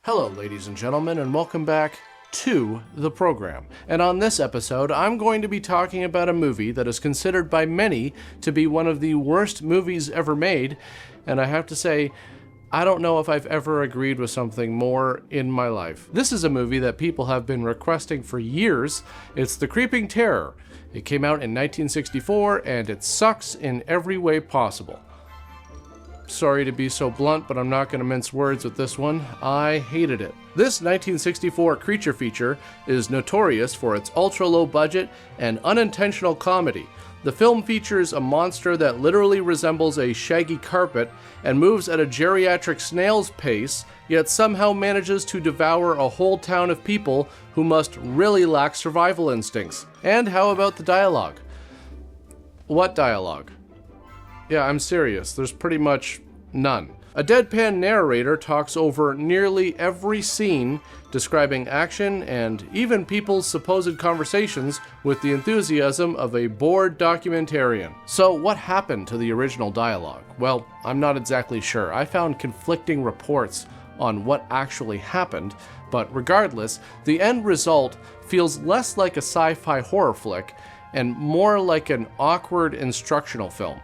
Hello, ladies and gentlemen, and welcome back to the program. And on this episode, I'm going to be talking about a movie that is considered by many to be one of the worst movies ever made, and I have to say, I don't know if I've ever agreed with something more in my life. This is a movie that people have been requesting for years. It's The Creeping Terror. It came out in 1964, and it sucks in every way possible. Sorry to be so blunt, but I'm not going to mince words with this one. I hated it. This 1964 creature feature is notorious for its ultra-low budget and unintentional comedy. The film features a monster that literally resembles a shaggy carpet and moves at a geriatric snail's pace, yet somehow manages to devour a whole town of people who must really lack survival instincts. And how about the dialogue? What dialogue? Yeah, I'm serious. There's pretty much none. A deadpan narrator talks over nearly every scene, describing action and even people's supposed conversations with the enthusiasm of a bored documentarian. So what happened to the original dialogue? Well, I'm not exactly sure. I found conflicting reports on what actually happened, but regardless, the end result feels less like a sci-fi horror flick and more like an awkward instructional film.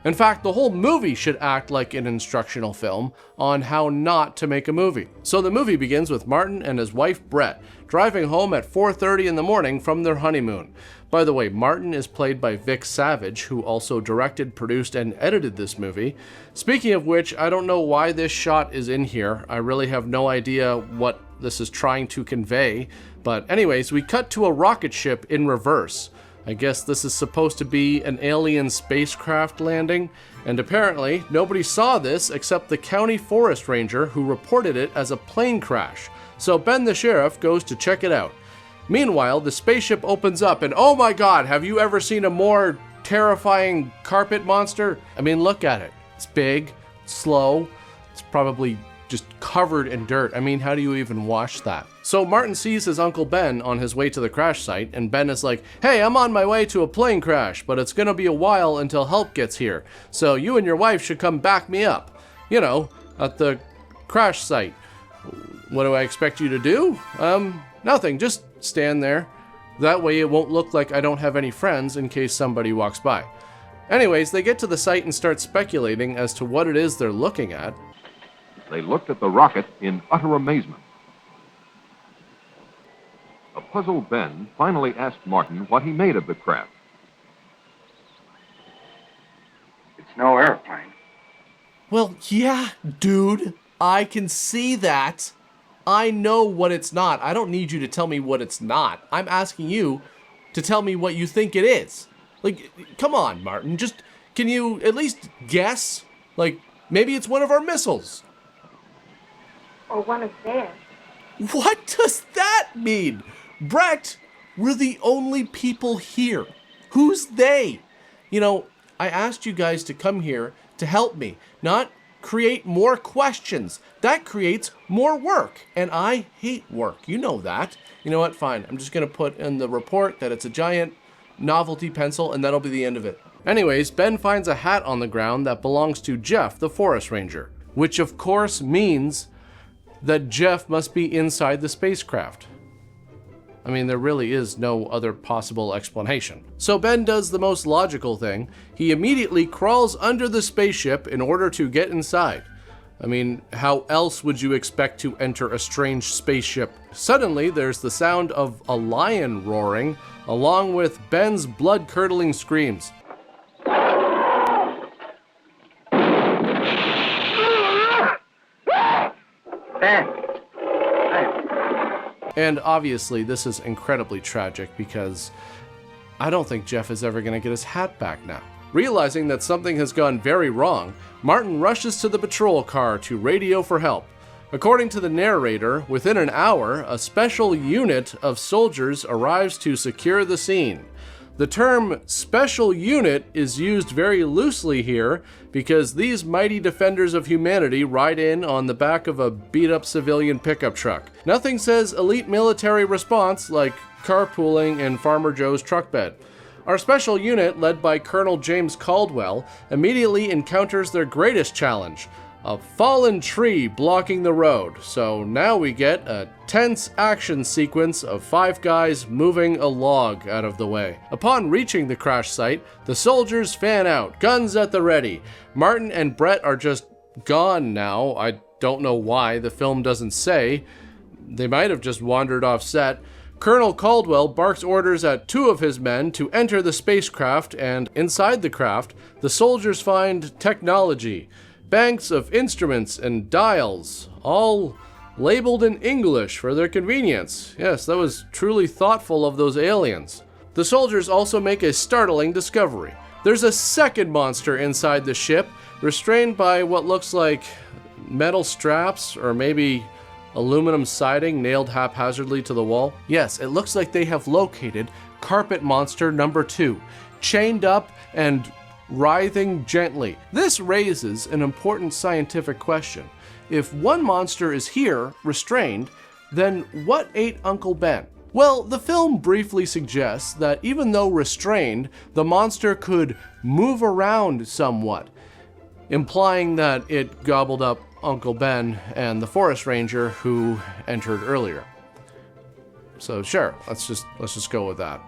In fact, the whole movie should act like an instructional film on how not to make a movie. So the movie begins with Martin and his wife Brett driving home at 4:30 in the morning from their honeymoon. By the way, Martin is played by Vic Savage, who also directed, produced, and edited this movie. Speaking of which, I don't know why this shot is in here. I really have no idea what this is trying to convey. But anyways, we cut to a rocket ship in reverse. I guess this is supposed to be an alien spacecraft landing, and apparently nobody saw this except the county forest ranger who reported it as a plane crash. So Ben the sheriff goes to check it out. Meanwhile, the spaceship opens up and oh my god, have you ever seen a more terrifying carpet monster? I mean, look at it. It's big, slow, it's probably just covered in dirt. I mean, how do you even wash that? So Martin sees his Uncle Ben on his way to the crash site, and Ben is like, hey, I'm on my way to a plane crash, but it's gonna be a while until help gets here. So you and your wife should come back me up, you know, at the crash site. What do I expect you to do? Nothing, just stand there. That way it won't look like I don't have any friends in case somebody walks by. Anyways, they get to the site and start speculating as to what it is they're looking at. They looked at the rocket in utter amazement. A puzzled Ben finally asked Martin what he made of the craft. It's no airplane. Well, yeah, dude, I can see that. I know what it's not. I don't need you to tell me what it's not. I'm asking you to tell me what you think it is. Like, come on, Martin, just, can you at least guess? Like, maybe it's one of our missiles. Or one of theirs. What does that mean? Brett, we're the only people here. Who's they? You know, I asked you guys to come here to help me, not create more questions. That creates more work, and I hate work. You know that. You know what? Fine. I'm just going to put in the report that it's a giant novelty pencil, and that'll be the end of it. Anyways, Ben finds a hat on the ground that belongs to Jeff, the forest ranger, which of course means that Jeff must be inside the spacecraft. I mean, there really is no other possible explanation. So Ben does the most logical thing. He immediately crawls under the spaceship in order to get inside. I mean, how else would you expect to enter a strange spaceship? Suddenly, there's the sound of a lion roaring, along with Ben's blood-curdling screams. And obviously this is incredibly tragic because I don't think Jeff is ever going to get his hat back now. Realizing that something has gone very wrong, Martin rushes to the patrol car to radio for help. According to the narrator, within an hour, a special unit of soldiers arrives to secure the scene. The term special unit is used very loosely here because these mighty defenders of humanity ride in on the back of a beat-up civilian pickup truck. Nothing says elite military response like carpooling in Farmer Joe's truck bed. Our special unit, led by Colonel James Caldwell, immediately encounters their greatest challenge, a fallen tree blocking the road. So now we get a tense action sequence of 5 guys moving a log out of the way. Upon reaching the crash site, the soldiers fan out, guns at the ready. Martin and Brett are just gone now. I don't know why, the film doesn't say. They might have just wandered off set. Colonel Caldwell barks orders at 2 of his men to enter the spacecraft, and inside the craft, the soldiers find technology, banks of instruments and dials, all labeled in English for their convenience. Yes, that was truly thoughtful of those aliens. The soldiers also make a startling discovery. There's a second monster inside the ship, restrained by what looks like metal straps or maybe aluminum siding nailed haphazardly to the wall. Yes, it looks like they have located Carpet Monster number 2, chained up and writhing gently. This raises an important scientific question. If one monster is here, restrained, then what ate Uncle Ben? Well, the film briefly suggests that even though restrained, the monster could move around somewhat, implying that it gobbled up Uncle Ben and the forest ranger who entered earlier. So sure, let's just go with that.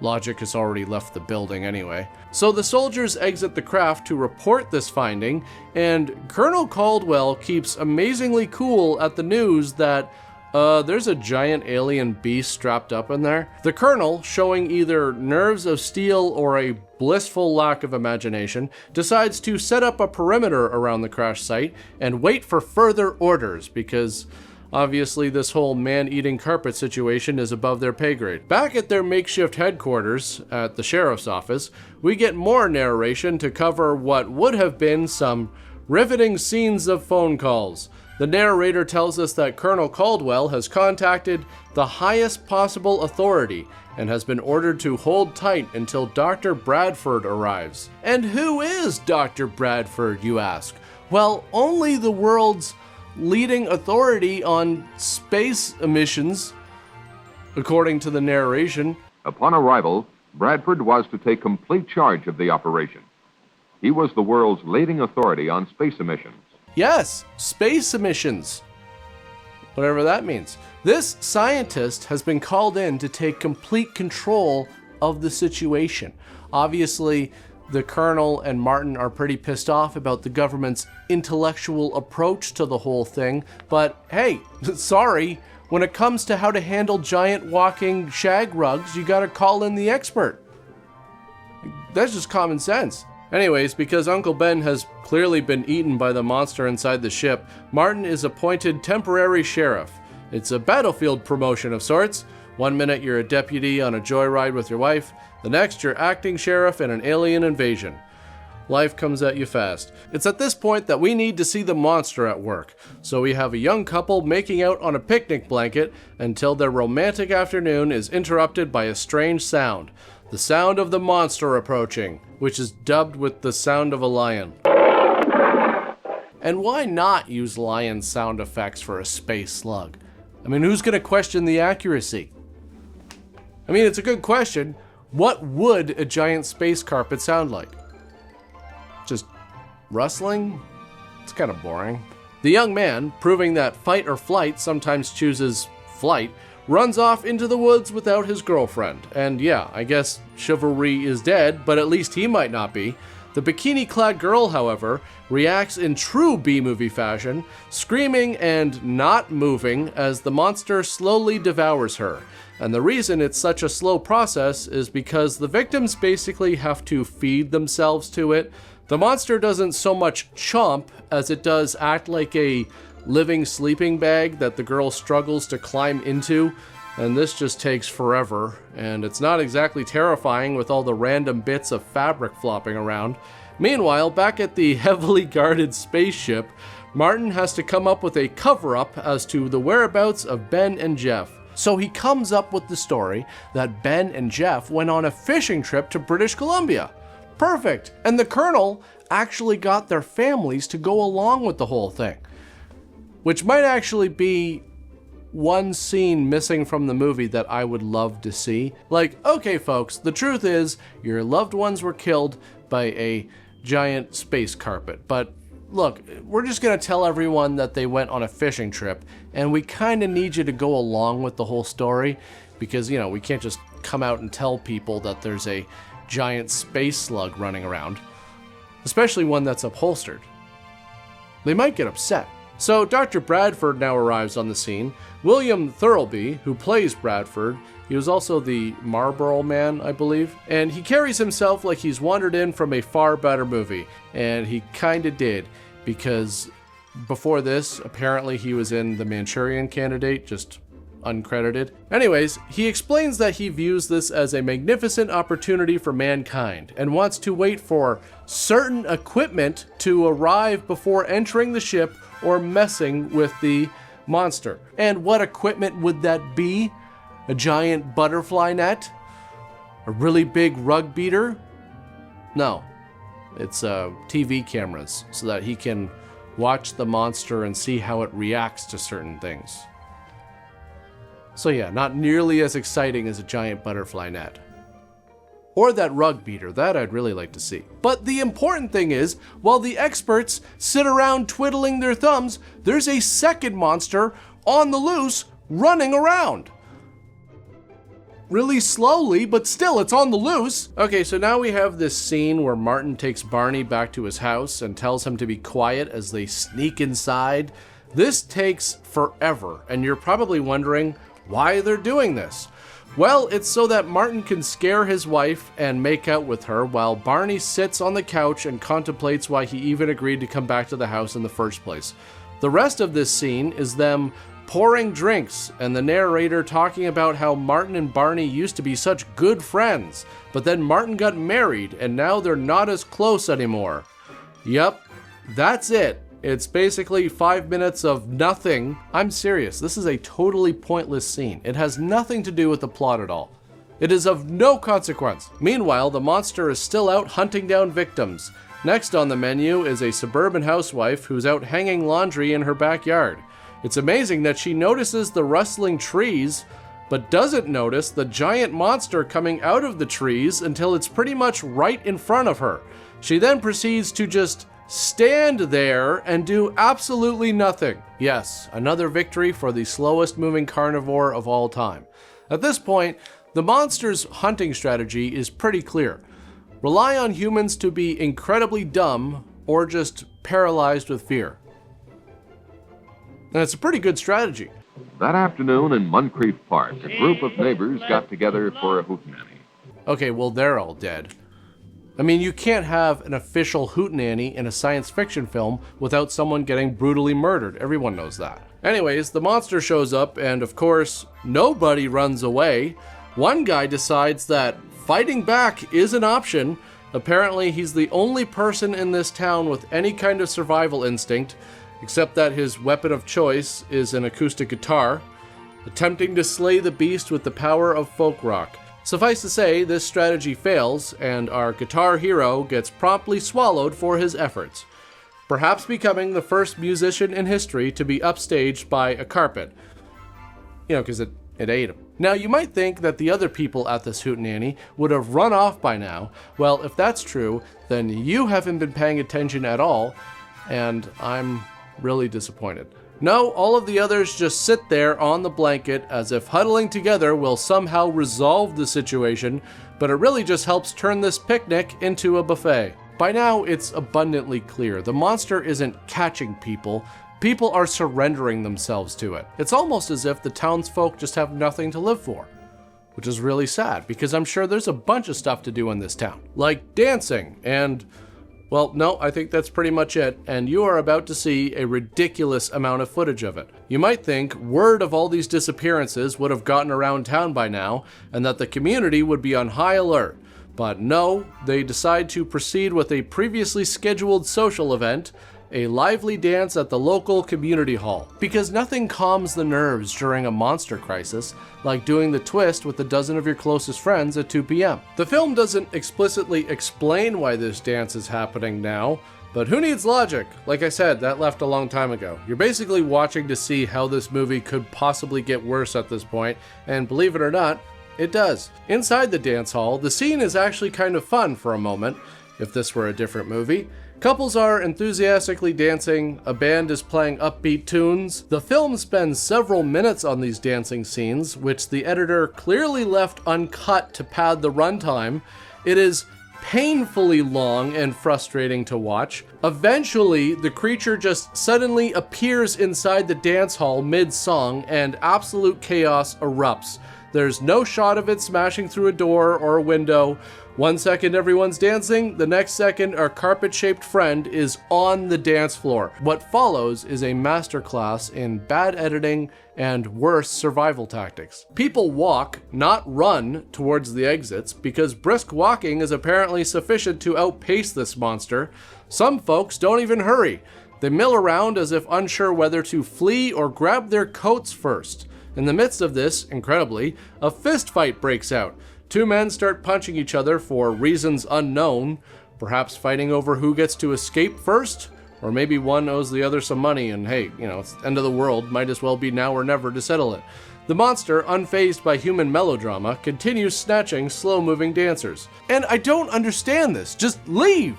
Logic has already left the building anyway. So the soldiers exit the craft to report this finding, and Colonel Caldwell keeps amazingly cool at the news that there's a giant alien beast strapped up in there. The colonel, showing either nerves of steel or a blissful lack of imagination, decides to set up a perimeter around the crash site and wait for further orders because obviously this whole man-eating carpet situation is above their pay grade. Back at their makeshift headquarters at the sheriff's office, we get more narration to cover what would have been some riveting scenes of phone calls. The narrator tells us that Colonel Caldwell has contacted the highest possible authority and has been ordered to hold tight until Dr. Bradford arrives. And who is Dr. Bradford, you ask? Well, only the world's leading authority on space emissions, according to the narration. Upon arrival, Bradford was to take complete charge of the operation. He was the world's leading authority on space emissions. Yes, space emissions. Whatever that means. This scientist has been called in to take complete control of the situation. Obviously, the Colonel and Martin are pretty pissed off about the government's intellectual approach to the whole thing, but hey, sorry, when it comes to how to handle giant walking shag rugs, you gotta call in the expert. That's just common sense. Anyways, because Uncle Ben has clearly been eaten by the monster inside the ship, Martin is appointed temporary sheriff. It's a battlefield promotion of sorts. One minute you're a deputy on a joyride with your wife, the next you're acting sheriff in an alien invasion. Life comes at you fast. It's at this point that we need to see the monster at work. So we have a young couple making out on a picnic blanket until their romantic afternoon is interrupted by a strange sound. The sound of the monster approaching, which is dubbed with the sound of a lion. And why not use lion sound effects for a space slug? I mean, who's gonna question the accuracy? I mean, it's a good question. What would a giant space carpet sound like? Just rustling? It's kind of boring. The young man, proving that fight or flight sometimes chooses flight, runs off into the woods without his girlfriend. And yeah, I guess chivalry is dead, but at least he might not be. The bikini-clad girl, however, reacts in true B-movie fashion, screaming and not moving as the monster slowly devours her. And the reason it's such a slow process is because the victims basically have to feed themselves to it. The monster doesn't so much chomp as it does act like a living sleeping bag that the girl struggles to climb into, and this just takes forever, and it's not exactly terrifying with all the random bits of fabric flopping around. Meanwhile, back at the heavily guarded spaceship, Martin has to come up with a cover-up as to the whereabouts of Ben and Jeff. So he comes up with the story that Ben and Jeff went on a fishing trip to British Columbia. Perfect! And the Colonel actually got their families to go along with the whole thing, which might actually be one scene missing from the movie that I would love to see. Like, okay folks, the truth is your loved ones were killed by a giant space carpet, but look, we're just going to tell everyone that they went on a fishing trip, and we kind of need you to go along with the whole story, because, you know, we can't just come out and tell people that there's a giant space slug running around, especially one that's upholstered. They might get upset. So Dr. Bradford now arrives on the scene. William Thirlby, who plays Bradford, he was also the Marlboro Man, I believe, and he carries himself like he's wandered in from a far better movie, and he kinda did, because before this, apparently he was in The Manchurian Candidate, just uncredited. Anyways, he explains that he views this as a magnificent opportunity for mankind and wants to wait for certain equipment to arrive before entering the ship or messing with the monster. And what equipment would that be? A giant butterfly net? A really big rug beater? No, it's TV cameras so that he can watch the monster and see how it reacts to certain things. So yeah, not nearly as exciting as a giant butterfly net. Or that rug beater, that I'd really like to see. But the important thing is, while the experts sit around twiddling their thumbs, there's a second monster on the loose running around. Really slowly, but still, it's on the loose. Okay, so now we have this scene where Martin takes Barney back to his house and tells him to be quiet as they sneak inside. This takes forever, and you're probably wondering why they're doing this. Well, it's so that Martin can scare his wife and make out with her while Barney sits on the couch and contemplates why he even agreed to come back to the house in the first place. The rest of this scene is them pouring drinks and the narrator talking about how Martin and Barney used to be such good friends, but then Martin got married and now they're not as close anymore. Yep, that's it. It's basically 5 minutes of nothing. I'm serious, this is a totally pointless scene. It has nothing to do with the plot at all. It is of no consequence. Meanwhile, the monster is still out hunting down victims. Next on the menu is a suburban housewife who's out hanging laundry in her backyard. It's amazing that she notices the rustling trees, but doesn't notice the giant monster coming out of the trees until it's pretty much right in front of her. She then proceeds to just stand there and do absolutely nothing. Yes, another victory for the slowest moving carnivore of all time. At this point, the monster's hunting strategy is pretty clear. Rely on humans to be incredibly dumb or just paralyzed with fear. And it's a pretty good strategy. That afternoon in Moncrief Park, a group of neighbors got together for a hootenanny. Okay, well, they're all dead. I mean, you can't have an official hootenanny in a science fiction film without someone getting brutally murdered. Everyone knows that. Anyways, the monster shows up, and of course, nobody runs away. One guy decides that fighting back is an option. Apparently, he's the only person in this town with any kind of survival instinct, except that his weapon of choice is an acoustic guitar, attempting to slay the beast with the power of folk rock. Suffice to say, this strategy fails, and our guitar hero gets promptly swallowed for his efforts, perhaps becoming the first musician in history to be upstaged by a carpet. You know, because it ate him. Now, you might think that the other people at this hootenanny would have run off by now. Well, if that's true, then you haven't been paying attention at all, and I'm really disappointed. No, all of the others just sit there on the blanket as if huddling together will somehow resolve the situation, but it really just helps turn this picnic into a buffet. By now, it's abundantly clear the monster isn't catching people. People are surrendering themselves to it. It's almost as if the townsfolk just have nothing to live for, which is really sad because I'm sure there's a bunch of stuff to do in this town, like dancing and... Well, no, I think that's pretty much it, and you are about to see a ridiculous amount of footage of it. You might think word of all these disappearances would have gotten around town by now, and that the community would be on high alert. But no, they decide to proceed with a previously scheduled social event, a lively dance at the local community hall. Because nothing calms the nerves during a monster crisis like doing the twist with a dozen of your closest friends at 2 p.m. The film doesn't explicitly explain why this dance is happening now, but who needs logic? Like I said, that left a long time ago. You're basically watching to see how this movie could possibly get worse at this point, and believe it or not, it does. Inside the dance hall, the scene is actually kind of fun for a moment, if this were a different movie. Couples are enthusiastically dancing, a band is playing upbeat tunes. The film spends several minutes on these dancing scenes, which the editor clearly left uncut to pad the runtime. It is painfully long and frustrating to watch. Eventually, the creature just suddenly appears inside the dance hall mid-song and absolute chaos erupts. There's no shot of it smashing through a door or a window. 1 second everyone's dancing, the next second our carpet-shaped friend is on the dance floor. What follows is a masterclass in bad editing and worse survival tactics. People walk, not run, towards the exits because brisk walking is apparently sufficient to outpace this monster. Some folks don't even hurry. They mill around as if unsure whether to flee or grab their coats first. In the midst of this, incredibly, a fist fight breaks out. Two men start punching each other for reasons unknown, perhaps fighting over who gets to escape first, or maybe one owes the other some money and hey, it's the end of the world, might as well be now or never to settle it. The monster, unfazed by human melodrama, continues snatching slow-moving dancers. And I don't understand this, just leave!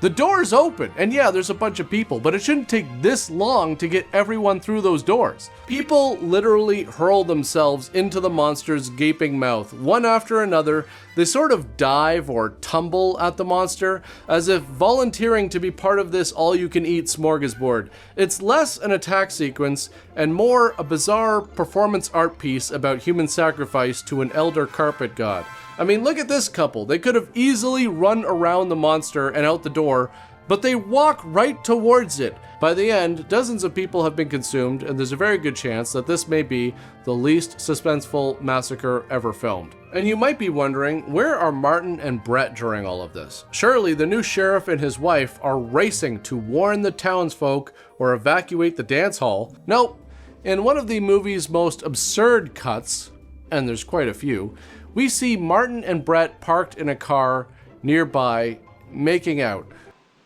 The door's open, and yeah, there's a bunch of people, but it shouldn't take this long to get everyone through those doors. People literally hurl themselves into the monster's gaping mouth, one after another. They sort of dive or tumble at the monster, as if volunteering to be part of this all-you-can-eat smorgasbord. It's less an attack sequence, and more a bizarre performance art piece about human sacrifice to an elder carpet god. I mean, look at this couple. They could have easily run around the monster and out the door, but they walk right towards it. By the end, dozens of people have been consumed, and there's a very good chance that this may be the least suspenseful massacre ever filmed. And you might be wondering, where are Martin and Brett during all of this? Surely the new sheriff and his wife are racing to warn the townsfolk or evacuate the dance hall. Nope. In one of the movie's most absurd cuts, and there's quite a few, we see Martin and Brett parked in a car nearby, making out.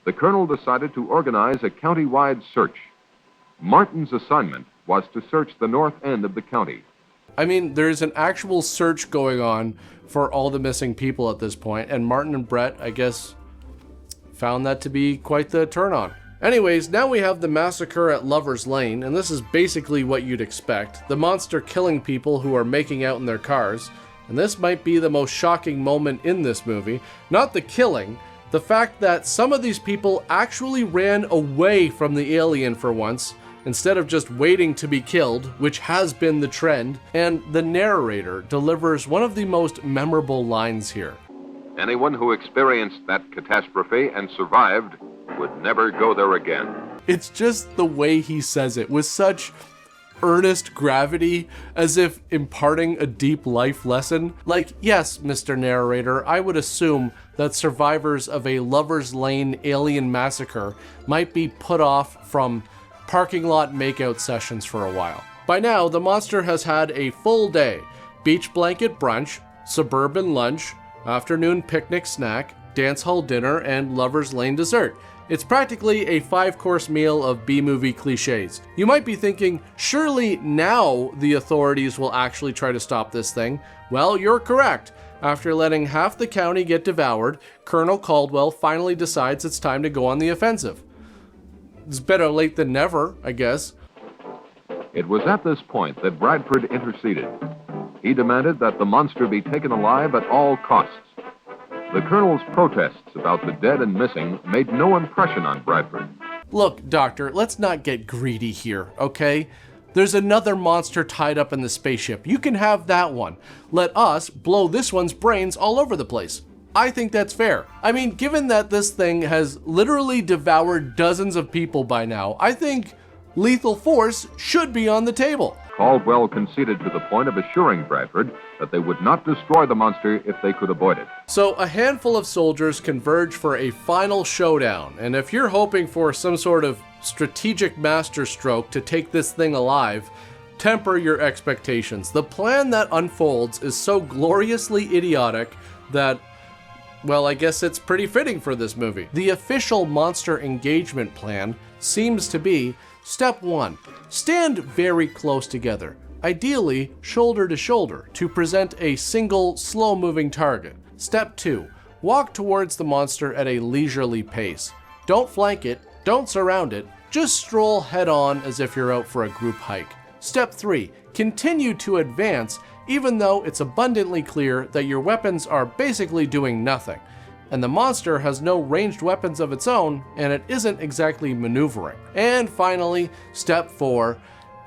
The colonel decided to organize a county-wide search. Martin's assignment was to search the north end of the county. I mean, there's an actual search going on for all the missing people at this point, and Martin and Brett, I guess, found that to be quite the turn-on. Anyways, now we have the massacre at Lover's Lane, and this is basically what you'd expect. The monster killing people who are making out in their cars. And this might be the most shocking moment in this movie. Not the killing, the fact that some of these people actually ran away from the alien for once, instead of just waiting to be killed, which has been the trend, and the narrator delivers one of the most memorable lines here. Anyone who experienced that catastrophe and survived would never go there again. It's just the way he says it, with such earnest gravity, as if imparting a deep life lesson. Like, yes, Mr. Narrator, I would assume that survivors of a Lover's Lane alien massacre might be put off from parking lot makeout sessions for a while. By now, the monster has had a full day. Beach blanket brunch, suburban lunch, afternoon picnic snack, dance hall dinner, and Lover's Lane dessert. It's practically a 5-course meal of B-movie cliches. You might be thinking, surely now the authorities will actually try to stop this thing. Well, you're correct. After letting half the county get devoured, Colonel Caldwell finally decides it's time to go on the offensive. It's better late than never, I guess. It was at this point that Bradford interceded. He demanded that the monster be taken alive at all costs. The colonel's protests about the dead and missing made no impression on Bradford. Look, Doctor, let's not get greedy here, okay? There's another monster tied up in the spaceship. You can have that one. Let us blow this one's brains all over the place. I think that's fair. I mean, given that this thing has literally devoured dozens of people by now, I think lethal force should be on the table. Caldwell conceded to the point of assuring Bradford that they would not destroy the monster if they could avoid it. So a handful of soldiers converge for a final showdown, and if you're hoping for some sort of strategic masterstroke to take this thing alive, temper your expectations. The plan that unfolds is so gloriously idiotic that, well, I guess it's pretty fitting for this movie. The official monster engagement plan seems to be: Step 1. Stand very close together, ideally shoulder to shoulder, to present a single, slow-moving target. Step 2. Walk towards the monster at a leisurely pace. Don't flank it, don't surround it, just stroll head on as if you're out for a group hike. Step 3. Continue to advance even though it's abundantly clear that your weapons are basically doing nothing, and the monster has no ranged weapons of its own, and it isn't exactly maneuvering. And finally, step 4.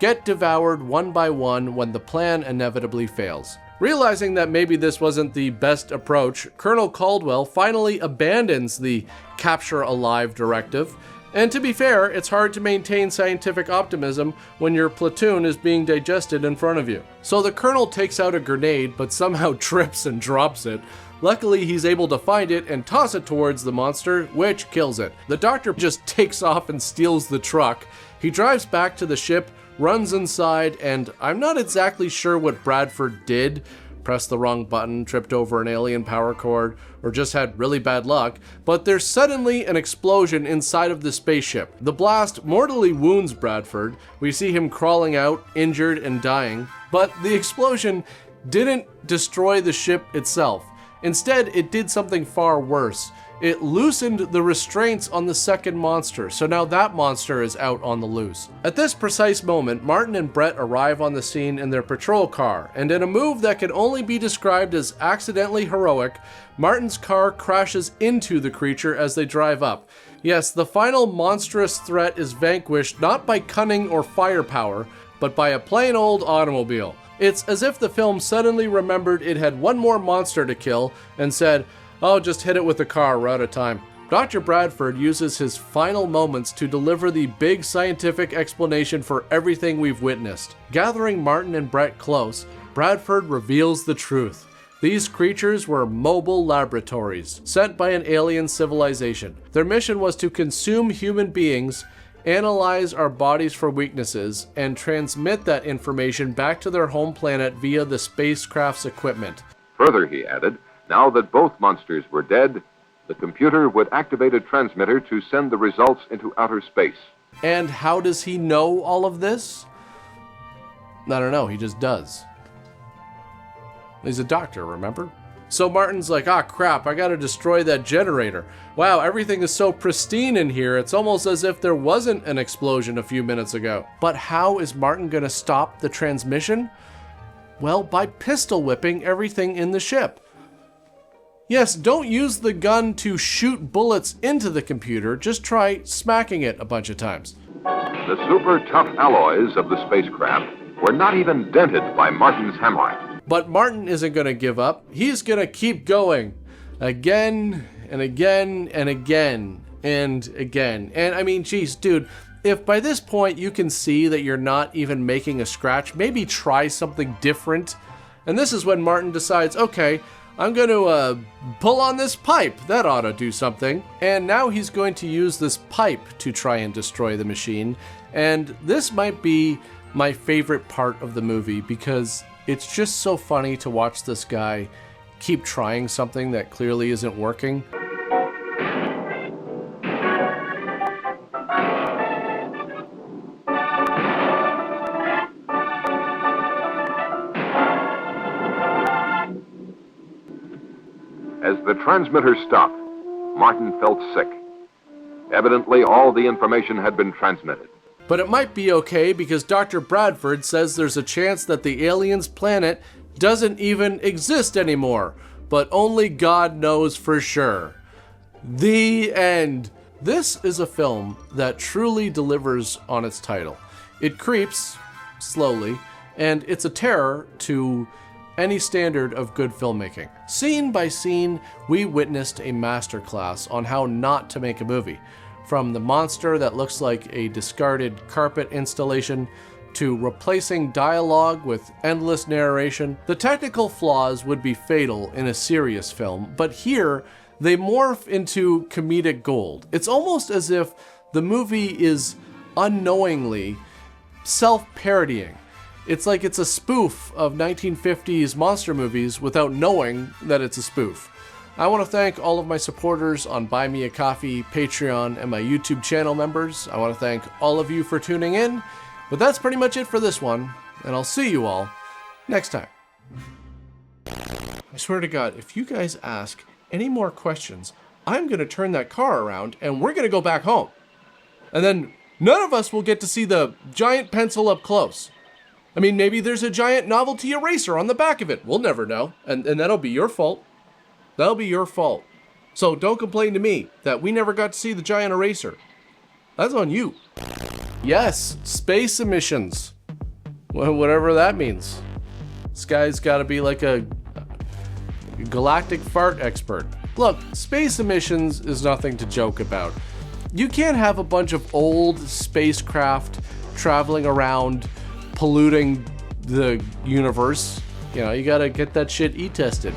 Get devoured one by one when the plan inevitably fails. Realizing that maybe this wasn't the best approach, Colonel Caldwell finally abandons the capture alive directive. And to be fair, it's hard to maintain scientific optimism when your platoon is being digested in front of you. So the colonel takes out a grenade, but somehow trips and drops it. Luckily, he's able to find it and toss it towards the monster, which kills it. The doctor just takes off and steals the truck. He drives back to the ship, runs inside, and I'm not exactly sure what Bradford did. Pressed the wrong button, tripped over an alien power cord, or just had really bad luck, but there's suddenly an explosion inside of the spaceship. The blast mortally wounds Bradford. We see him crawling out, injured and dying, but the explosion didn't destroy the ship itself. Instead, it did something far worse. It loosened the restraints on the second monster, so now that monster is out on the loose. At this precise moment, Martin and Brett arrive on the scene in their patrol car, and in a move that can only be described as accidentally heroic, Martin's car crashes into the creature as they drive up. Yes, the final monstrous threat is vanquished not by cunning or firepower, but by a plain old automobile. It's as if the film suddenly remembered it had one more monster to kill and said, "Oh, just hit it with the car, we're out of time." Dr. Bradford uses his final moments to deliver the big scientific explanation for everything we've witnessed. Gathering Martin and Brett close, Bradford reveals the truth. These creatures were mobile laboratories sent by an alien civilization. Their mission was to consume human beings, analyze our bodies for weaknesses, and transmit that information back to their home planet via the spacecraft's equipment. Further, he added, now that both monsters were dead, the computer would activate a transmitter to send the results into outer space. And how does he know all of this? I don't know, he just does. He's a doctor, remember? So Martin's like, ah crap, I gotta destroy that generator. Wow, everything is so pristine in here, it's almost as if there wasn't an explosion a few minutes ago. But how is Martin gonna stop the transmission? Well, by pistol whipping everything in the ship. Yes, don't use the gun to shoot bullets into the computer, just try smacking it a bunch of times. The super tough alloys of the spacecraft were not even dented by Martin's hammering. But Martin isn't going to give up. He's going to keep going. Again, and again, and again, and again. And I mean, geez, dude, if by this point you can see that you're not even making a scratch, maybe try something different. And this is when Martin decides, okay, I'm going to pull on this pipe. That ought to do something. And now he's going to use this pipe to try and destroy the machine. And this might be my favorite part of the movie because it's just so funny to watch this guy keep trying something that clearly isn't working. As the transmitter stopped, Martin felt sick. Evidently, all the information had been transmitted. But it might be okay because Dr. Bradford says there's a chance that the alien's planet doesn't even exist anymore, but only God knows for sure. The end. This is a film that truly delivers on its title. It creeps, slowly, and it's a terror to any standard of good filmmaking. Scene by scene, we witnessed a masterclass on how not to make a movie. From the monster that looks like a discarded carpet installation to replacing dialogue with endless narration, the technical flaws would be fatal in a serious film, but here they morph into comedic gold. It's almost as if the movie is unknowingly self-parodying. It's like it's a spoof of 1950s monster movies without knowing that it's a spoof. I want to thank all of my supporters on Buy Me a Coffee, Patreon, and my YouTube channel members. I want to thank all of you for tuning in, but that's pretty much it for this one, and I'll see you all next time. I swear to God, if you guys ask any more questions, I'm going to turn that car around and we're going to go back home. And then none of us will get to see the giant pencil up close. I mean, maybe there's a giant novelty eraser on the back of it. We'll never know. And that'll be your fault. That'll be your fault. So don't complain to me that we never got to see the giant eraser. That's on you. Yes, space emissions. Whatever that means. This guy's got to be like a galactic fart expert. Look, space emissions is nothing to joke about. You can't have a bunch of old spacecraft traveling around polluting the universe. You know, you gotta get that shit E-tested.